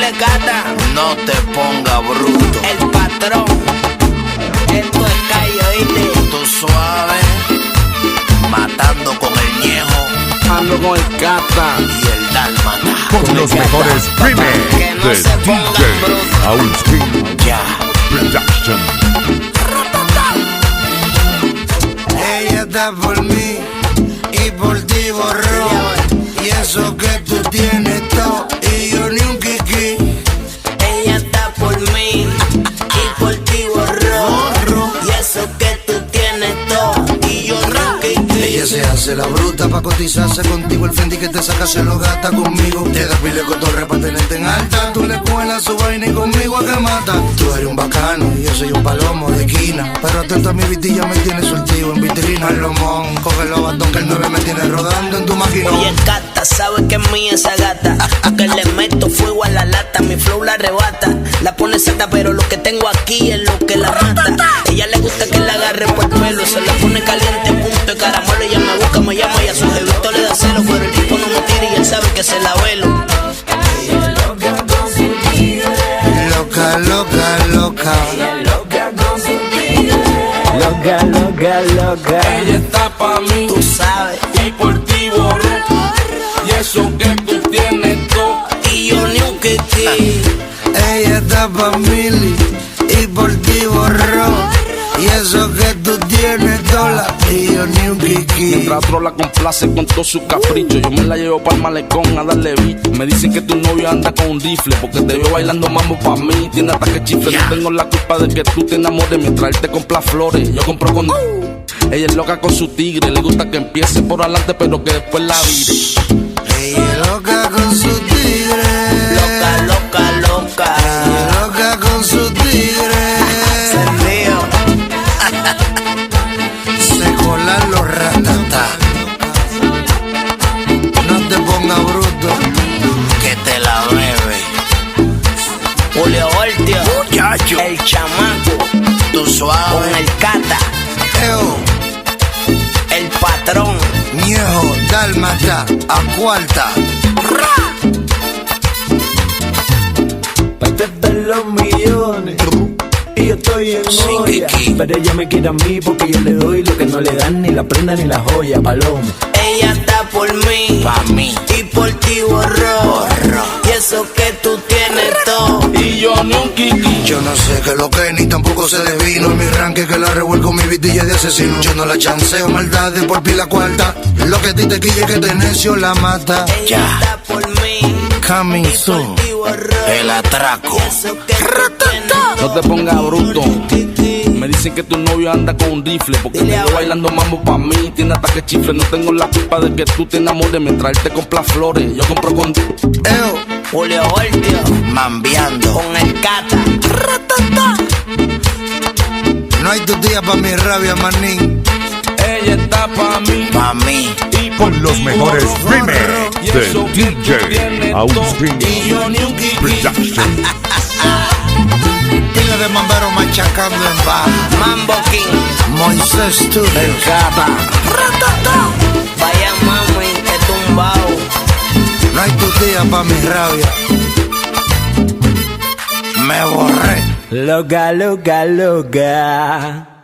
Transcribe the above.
Dile, gata. No te ponga bruto. El patrón. Esto es calle, ¿oíste? Tú suave, matando con el Ñejo. Ando con el Cata y el Dálmata. Con los mejores remix Que no de se pongan DJ brutos. Austin Ya. Production. Ella está por mí y por ti borró. Y eso que tú tienes todo y yo ni un kiki. Ella está por mí y por ti borró. Y eso que tú tienes todo y yo no quité. Ella se hace la bruta pa' cotizarse contigo. El Fendi que te saca se lo gasta conmigo. Te da pile cotorre pa' tenerte en alta. Tú le cuelas su vaina y conmigo a que mata. Tú eres un bacano y yo soy un palomo de esquina. Pero atento a mi vitilla me tiene surtido en vitrina. El lomón, coge los batón que el 9 me tiene rodando en tu máquina. Oye, Cata, sabes que es mía esa gata. Que le meto fuego a la lata, mi flow la arrebata. La pone santa, pero lo que tengo aquí es lo que la mata. Ella le gusta que la agarre por el pelo, se la pone caliente, punto de caramelo. Ella me busca, me llama y a su jevito le da celo. Pero el tipo no me tira y él sabe que se la velo. Loca, loca, loca. Loca, loca, loca. Ella está pa' mí Tú sabes, y por ti borró. Y eso que tú tienes todo. y yo ni un kiki. Ella está pa' mili y por ti borró. Y eso que tú tienes dólar y yo ni un kiki. Mientras otro la complace con todo su capricho, yo me la llevo pa'l malecón a darle bicho. Me dicen que tu novio anda con un rifle porque te veo bailando mambo pa' mí. Tiene ataque chifle, no tengo la culpa de que tú te enamores mientras él te compra flores. Yo compro con... Ella es loca con su tigre, le gusta que empiece por adelante pero que después la vire. Ella es loca con su tigre. Loca, loca, loca. Ella es loca con su tigre. Encendido. Se colan los ratatas. No te pongas bruto. Que te la bebe. Julio Voltio, Muchacho. el chamaco, Tú con suave. el Cata, Eo, el patrón. Ñejo, Dálmata, a cuarta. Parte de los millones y yo estoy en Sin olla. kiki. Pero ella me quiere a mí porque yo le doy lo que no le dan ni la prenda ni la joya, paloma. Ella está por mí Pa' mí. y por ti borró. Y eso que tú tienes todo. Y yo ni un kiki. Yo no sé qué lo que ni tampoco se devino. En mi ranque que la revuelco mi vitilla de asesino. Yo no la chanceo, maldades por pila cuarta. Lo que a ti te quille que te necio la mata. Ella Ya. está por mí Coming y por soon. ti borró. El atraco. Y eso que tú tienes No te pongas bruto. Me dicen que tu novio anda con un rifle porque te veo bailando mambo pa' mí. Tiene ataque chifle, no tengo la culpa de que tú te enamores mientras él te compra flores. Yo compro con... Eo, Julio Voltio, Mambiando. con el Cata. no hay tu tía pa' mi rabia, manín. Ella está pa' mí Pa' mí. y por Con los ti mejores borró. remix Y de eso que tú DJ tienes Austin todo. Y yo ni un kiki. Production. Pila de mambero machacando en baja. Mambo King, Moisés Studios. Cata. vaya mami, que tumbao. No hay tu tía pa' mi rabia. Me borré. Loca, loca, loca.